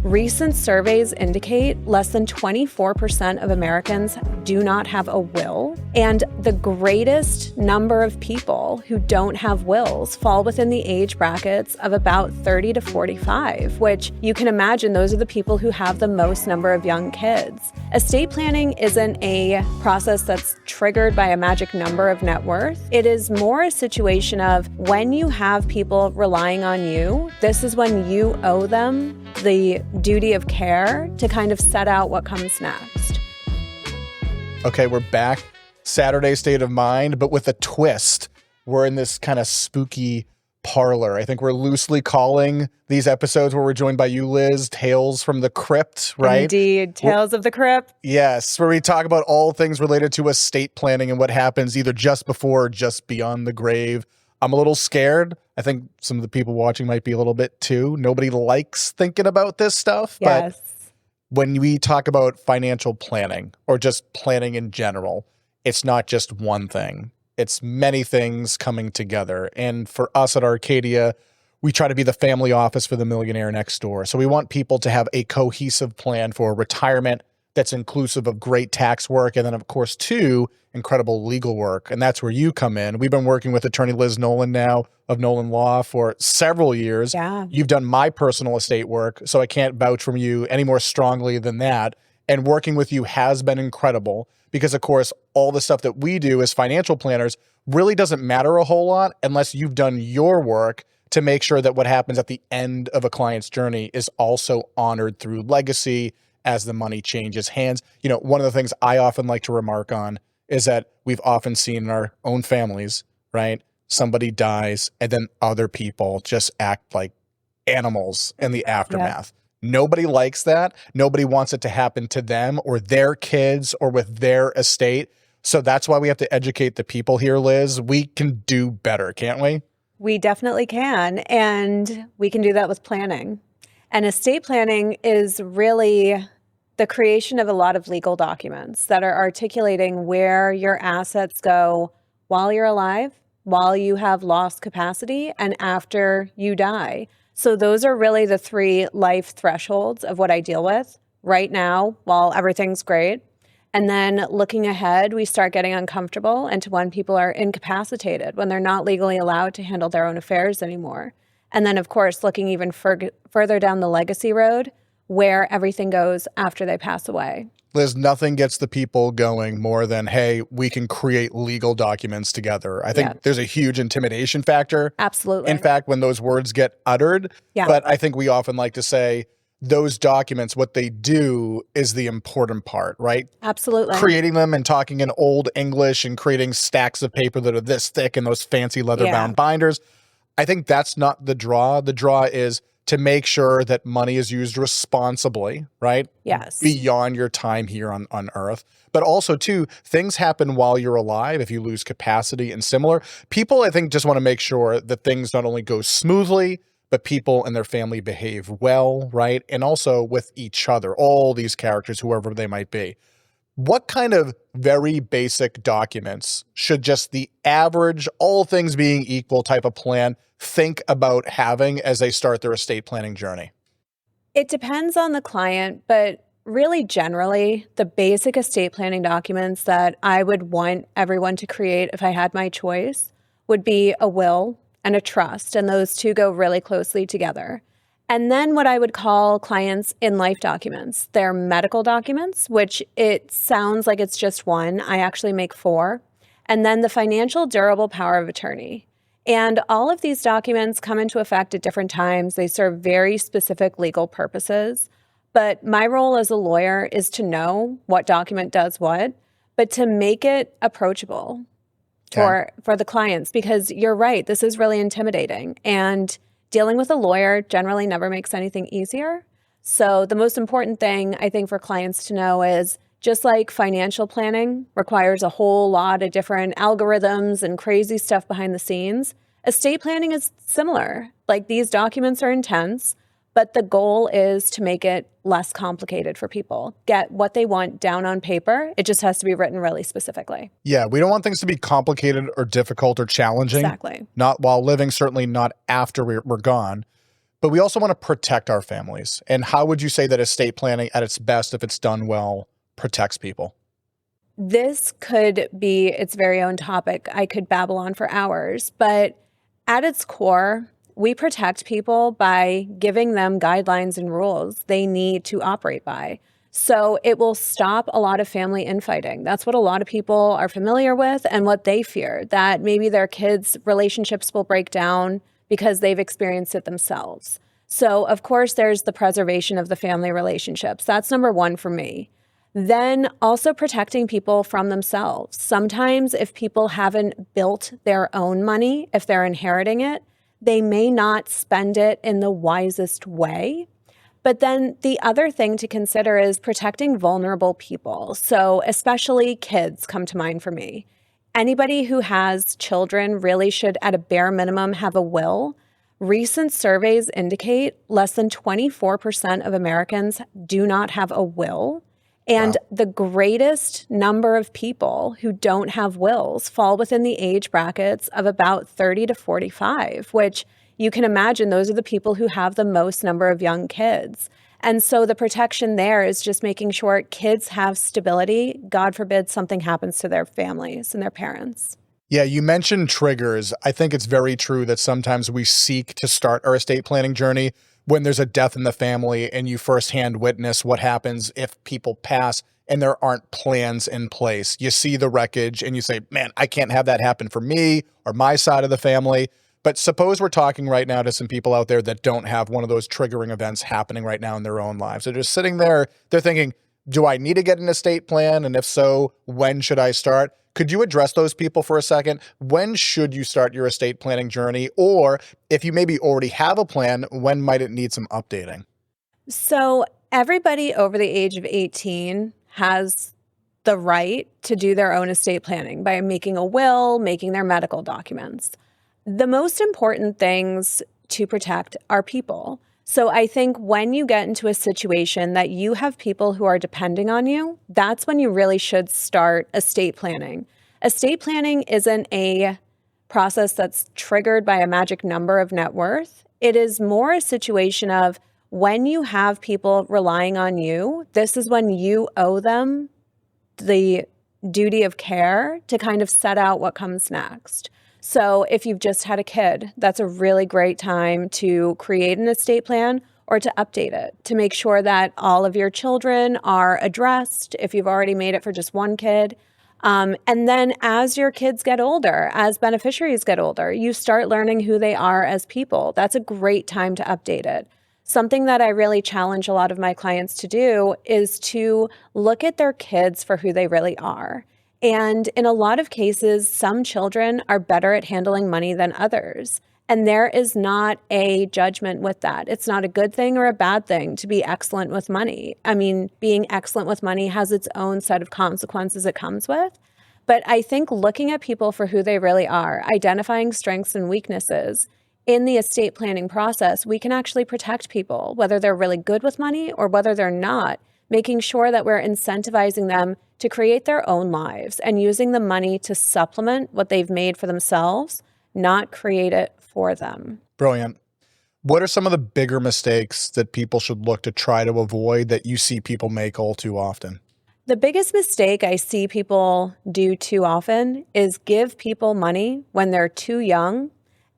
Recent surveys indicate less than 24% of Americans do not have a will, and the greatest number of people who don't have wills fall within the age brackets of about 30 to 45, which you can imagine those are the people who have the most number of young kids. Estate planning isn't a process that's triggered by a magic number of net worth. It is more a situation of when you have people relying on you, this is when you owe them the duty of care to kind of set out what comes next. Okay, we're back. Saturday State of Mind, but with a twist. We're in this kind of spooky parlor. I think we're loosely calling these episodes where we're joined by you, Liz, Tales from the Crypt, right? Indeed, Tales of the Crypt. Yes, where we talk about all things related to estate planning and what happens either just before or just beyond the grave. I'm a little scared. I think some of the people watching might be a little bit too. Nobody likes thinking about this stuff. Yes. But when we talk about financial planning or just planning in general, it's not just one thing. It's many things coming together. And for us at Arcadia, we try to be the family office for the millionaire next door. So we want people to have a cohesive plan for retirement that's inclusive of great tax work. And then, of course, too, incredible legal work. And that's where you come in. We've been working with attorney Liz Nolin now of Nolin Law for several years. Yeah. You've done my personal estate work, so I can't vouch from you any more strongly than that. And working with you has been incredible because, of course, all the stuff that we do as financial planners really doesn't matter a whole lot unless you've done your work to make sure that what happens at the end of a client's journey is also honored through legacy as the money changes hands. You know, one of the things I often like to remark on is that we've often seen in our own families, right? Somebody dies and then other people just act like animals in the aftermath. Yeah. Nobody likes that. Nobody wants it to happen to them or their kids or with their estate. So that's why we have to educate the people here, Liz. We can do better, can't we? We definitely can. And we can do that with planning. And estate planning is really the creation of a lot of legal documents that are articulating where your assets go while you're alive, while you have lost capacity, and after you die. So those are really the three life thresholds of what I deal with right now while everything's great. And then looking ahead, we start getting uncomfortable into when people are incapacitated, when they're not legally allowed to handle their own affairs anymore. And then, of course, looking even further down the legacy road, where everything goes after they pass away. Liz, nothing gets the people going more than, hey, we can create legal documents together. I think there's a huge intimidation factor. Absolutely. In fact, when those words get uttered, but I think we often like to say those documents, what they do is the important part, right? Absolutely. Creating them and talking in old English and creating stacks of paper that are this thick and those fancy leather-bound binders. I think that's not the draw. The draw is to make sure that money is used responsibly, right? Yes. Beyond your time here on Earth. But also, too, things happen while you're alive if you lose capacity and similar. People, I think, just want to make sure that things not only go smoothly, but people and their family behave well, right? And also with each other, all these characters, whoever they might be. What kind of very basic documents should just the average, all things being equal type of plan think about having as they start their estate planning journey? It depends on the client, but really generally, the basic estate planning documents that I would want everyone to create if I had my choice would be a will and a trust, and those two go really closely together. And then what I would call clients in-life documents. They're medical documents, which it sounds like it's just one. I actually make 4. And then the financial durable power of attorney. And all of these documents come into effect at different times. They serve very specific legal purposes. But my role as a lawyer is to know what document does what, but to make it approachable for the clients. Because you're right, this is really intimidating. And dealing with a lawyer generally never makes anything easier. So the most important thing I think for clients to know is just like financial planning requires a whole lot of different algorithms and crazy stuff behind the scenes, estate planning is similar. Like these documents are intense, but the goal is to make it less complicated for people. Get what they want down on paper. It just has to be written really specifically. Yeah, we don't want things to be complicated or difficult or challenging. Exactly. Not while living, certainly not after we're gone. But we also want to protect our families. And how would you say that estate planning at its best, if it's done well, protects people? This could be its very own topic. I could babble on for hours, but at its core, we protect people by giving them guidelines and rules they need to operate by. So it will stop a lot of family infighting. That's what a lot of people are familiar with and what they fear, that maybe their kids' relationships will break down because they've experienced it themselves. So, of course, there's the preservation of the family relationships. That's number one for me. Then also protecting people from themselves. Sometimes if people haven't built their own money, if they're inheriting it, they may not spend it in the wisest way. But then the other thing to consider is protecting vulnerable people. So especially kids come to mind for me. Anybody who has children really should, at a bare minimum, have a will. Recent surveys indicate less than 24% of Americans do not have a will. And Wow. the greatest number of people who don't have wills fall within the age brackets of about 30 to 45, which you can imagine those are the people who have the most number of young kids. And so the protection there is just making sure kids have stability. God forbid something happens to their families and their parents. Yeah, you mentioned triggers. I think it's very true that sometimes we seek to start our estate planning journey when there's a death in the family and you firsthand witness what happens if people pass and there aren't plans in place. You see the wreckage and you say, man, I can't have that happen for me or my side of the family. But suppose we're talking right now to some people out there that don't have one of those triggering events happening right now in their own lives. They're just sitting there, they're thinking, do I need to get an estate plan? And if so, when should I start? Could you address those people for a second? When should you start your estate planning journey? Or if you maybe already have a plan, when might it need some updating? So everybody over the age of 18 has the right to do their own estate planning by making a will, making their medical documents. The most important things to protect are people. So I think when you get into a situation that you have people who are depending on you, that's when you really should start estate planning. Estate planning isn't a process that's triggered by a magic number of net worth. It is more a situation of when you have people relying on you, this is when you owe them the duty of care to kind of set out what comes next. So if you've just had a kid, that's a really great time to create an estate plan or to update it to make sure that all of your children are addressed if you've already made it for just one kid. And then as your kids get older, as beneficiaries get older, you start learning who they are as people. That's a great time to update it. Something that I really challenge a lot of my clients to do is to look at their kids for who they really are. And in a lot of cases, some children are better at handling money than others. And there is not a judgment with that. It's not a good thing or a bad thing to be excellent with money. I mean, being excellent with money has its own set of consequences it comes with. But I think looking at people for who they really are, identifying strengths and weaknesses in the estate planning process, we can actually protect people, whether they're really good with money or whether they're not, making sure that we're incentivizing them to create their own lives and using the money to supplement what they've made for themselves, not create it for them. Brilliant. What are some of the bigger mistakes that people should look to try to avoid that you see people make all too often? The biggest mistake I see people do too often is give people money when they're too young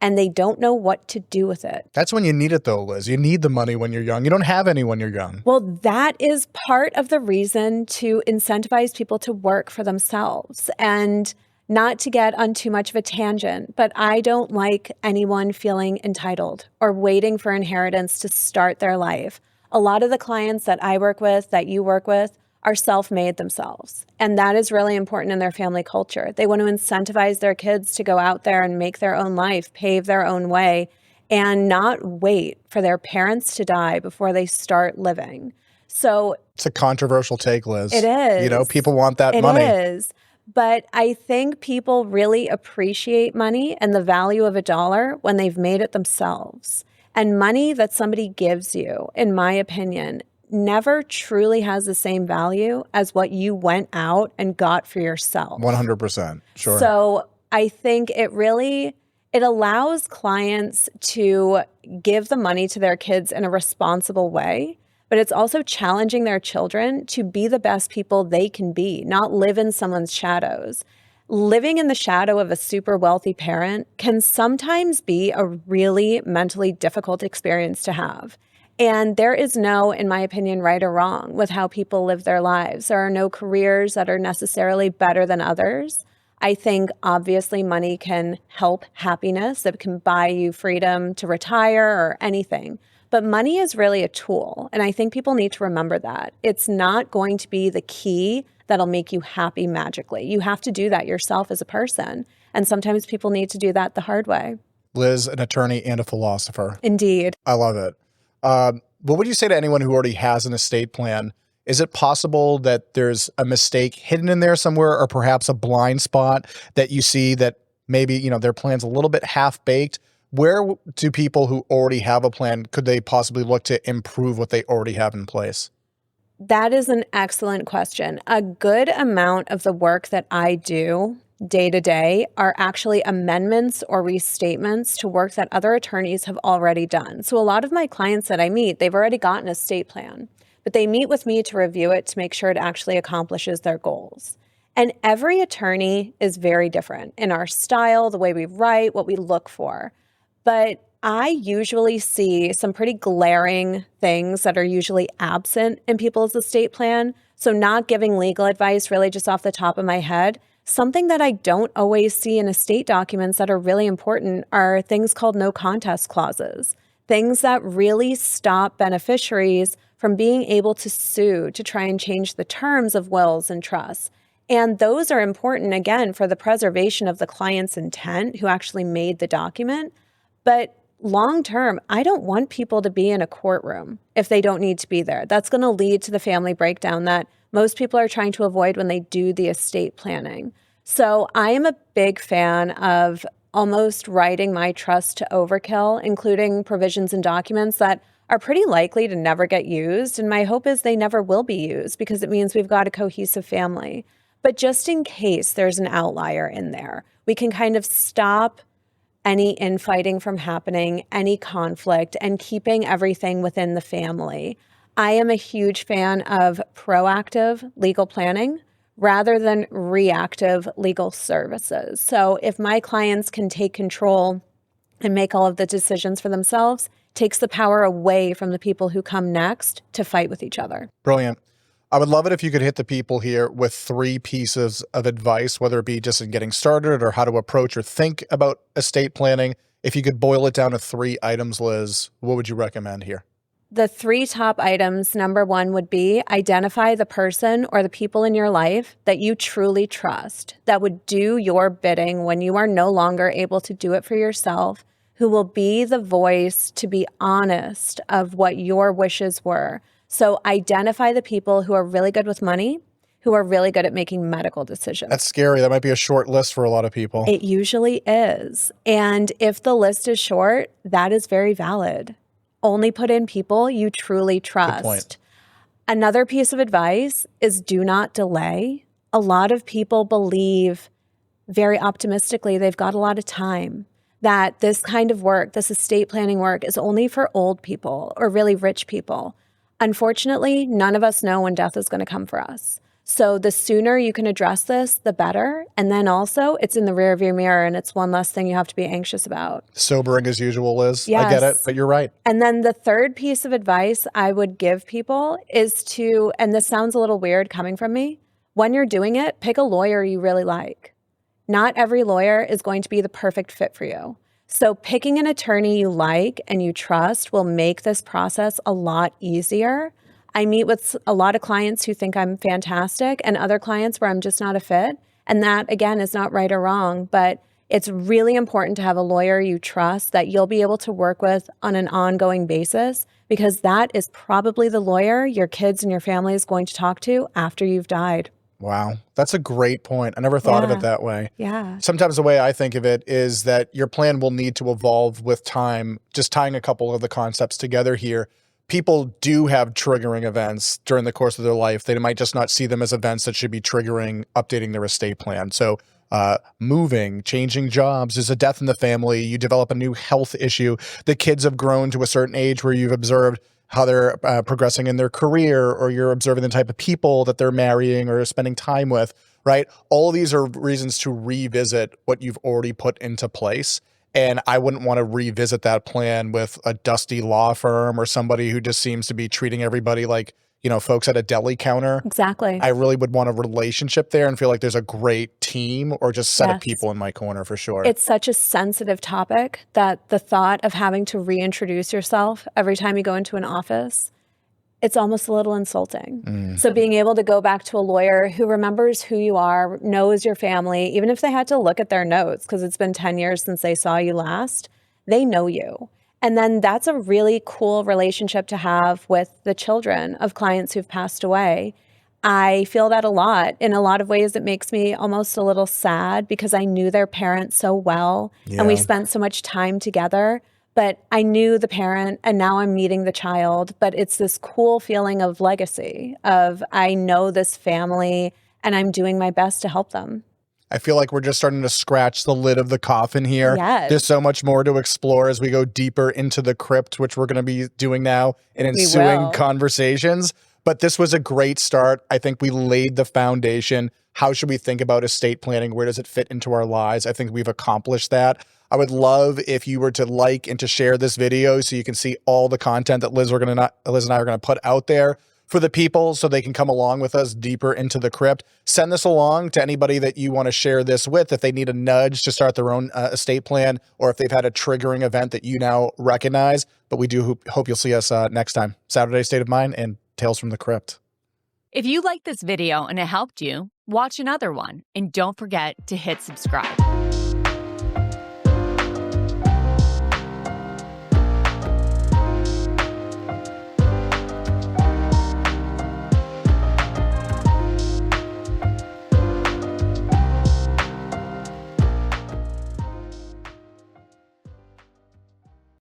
and they don't know what to do with it. That's when you need it though, Liz. You need the money when you're young. You don't have any when you're young. Well, that is part of the reason to incentivize people to work for themselves. And not to get on too much of a tangent, but I don't like anyone feeling entitled or waiting for inheritance to start their life. A lot of the clients that I work with, that you work with, are self-made themselves. And that is really important in their family culture. They want to incentivize their kids to go out there and make their own life, pave their own way, and not wait for their parents to die before they start living. So it's a controversial take, Liz. It is. You know, people want that money. It is. But I think people really appreciate money and the value of a dollar when they've made it themselves. And money that somebody gives you, in my opinion, never truly has the same value as what you went out and got for yourself. 100%. Sure. So I think it really It allows clients to give the money to their kids in a responsible way, but it's also challenging their children to be the best people they can be, not live in someone's shadows. Living in the shadow of a super wealthy parent can sometimes be a really mentally difficult experience to have. And there is no, in my opinion, right or wrong with how people live their lives. There are no careers that are necessarily better than others. I think obviously money can help happiness. It can buy you freedom to retire or anything. But money is really a tool. And I think people need to remember that. It's not going to be the key that'll make you happy magically. You have to do that yourself as a person. And sometimes people need to do that the hard way. Liz, an attorney and a philosopher. Indeed. I love it. What would you say to anyone who already has an estate plan? Is it possible that there's a mistake hidden in there somewhere, or perhaps a blind spot that you see that maybe, you know, their plan's a little bit half-baked? Where do people who already have a plan, could they possibly look to improve what they already have in place? That is an excellent question. A good amount of the work that I do day to day are actually amendments or restatements to work that other attorneys have already done. So a lot of my clients that I meet, they've already got an estate plan, but they meet with me to review it to make sure it actually accomplishes their goals. And every attorney is very different in our style, the way we write, what we look for. But I usually see some pretty glaring things that are usually absent in people's estate plan. So not giving legal advice really just off the top of my head. Something that I don't always see in estate documents that are really important are things called no contest clauses, things that really stop beneficiaries from being able to sue to try and change the terms of wills and trusts. And those are important, again, for the preservation of the client's intent who actually made the document. But long term, I don't want people to be in a courtroom if they don't need to be there. That's going to lead to the family breakdown that most people are trying to avoid when they do the estate planning. So I am a big fan of almost writing my trust to overkill, including provisions and documents that are pretty likely to never get used. And my hope is they never will be used because it means we've got a cohesive family. But just in case there's an outlier in there, we can kind of stop any infighting from happening, any conflict, and keeping everything within the family. I am a huge fan of proactive legal planning rather than reactive legal services. So if my clients can take control and make all of the decisions for themselves, it takes the power away from the people who come next to fight with each other. Brilliant. I would love it if you could hit the people here with 3 pieces of advice, whether it be just in getting started or how to approach or think about estate planning. If you could boil it down to 3 items, Liz, what would you recommend here? The 3 top items, number 1 would be identify the person or the people in your life that you truly trust, that would do your bidding when you are no longer able to do it for yourself, who will be the voice to be honest of what your wishes were. So identify the people who are really good with money, who are really good at making medical decisions. That's scary. That might be a short list for a lot of people. It usually is. And if the list is short, that is very valid. Only put in people you truly trust. Good point. Another piece of advice is do not delay. A lot of people believe very optimistically they've got a lot of time, that this kind of work, this estate planning work, is only for old people or really rich people. Unfortunately, none of us know when death is going to come for us. So the sooner you can address this, the better. And then also it's in the rearview mirror and it's one less thing you have to be anxious about. Sobering as usual, Liz. Yes. I get it, but you're right. And then the third piece of advice I would give people is to, and this sounds a little weird coming from me, when you're doing it, pick a lawyer you really like. Not every lawyer is going to be the perfect fit for you. So picking an attorney you like and you trust will make this process a lot easier. I meet with a lot of clients who think I'm fantastic and other clients where I'm just not a fit. And that, again, is not right or wrong, but it's really important to have a lawyer you trust that you'll be able to work with on an ongoing basis, because that is probably the lawyer your kids and your family is going to talk to after you've died. Wow. That's a great point. I never thought of it that way. Yeah. Sometimes the way I think of it is that your plan will need to evolve with time. Just tying a couple of the concepts together here. People do have triggering events during the course of their life. They might just not see them as events that should be triggering updating their estate plan. So moving, changing jobs, there's a death in the family, you develop a new health issue, the kids have grown to a certain age where you've observed how they're progressing in their career, or you're observing the type of people that they're marrying or spending time with, right? All of these are reasons to revisit what you've already put into place. And I wouldn't want to revisit that plan with a dusty law firm or somebody who just seems to be treating everybody like, folks at a deli counter. Exactly. I really would want a relationship there and feel like there's a great team or just set of people in my corner for sure. It's such a sensitive topic that the thought of having to reintroduce yourself every time you go into an office, it's almost a little insulting. So being able to go back to a lawyer who remembers who you are, knows your family, even if they had to look at their notes because it's been 10 years since they saw you last, they know you. And then that's a really cool relationship to have with the children of clients who've passed away. I feel that a lot. In a lot of ways, it makes me almost a little sad because I knew their parents so well and we spent so much time together. But I knew the parent and now I'm meeting the child. But it's this cool feeling of legacy of I know this family and I'm doing my best to help them. I feel like we're just starting to scratch the lid of the coffin here. Yes. There's so much more to explore as we go deeper into the crypt, which we're going to be doing now in ensuing conversations. But this was a great start. I think we laid the foundation. How should we think about estate planning? Where does it fit into our lives? I think we've accomplished that. I would love if you were to like and to share this video so you can see all the content that Liz and I are going to put out there for the people so they can come along with us deeper into the crypt. Send this along to anybody that you want to share this with if they need a nudge to start their own estate plan, or if they've had a triggering event that you now recognize. But we do hope you'll see us next time. Saturday State of Mind and Tales from the Crypt. If you liked this video and it helped you, watch another one. And don't forget to hit subscribe.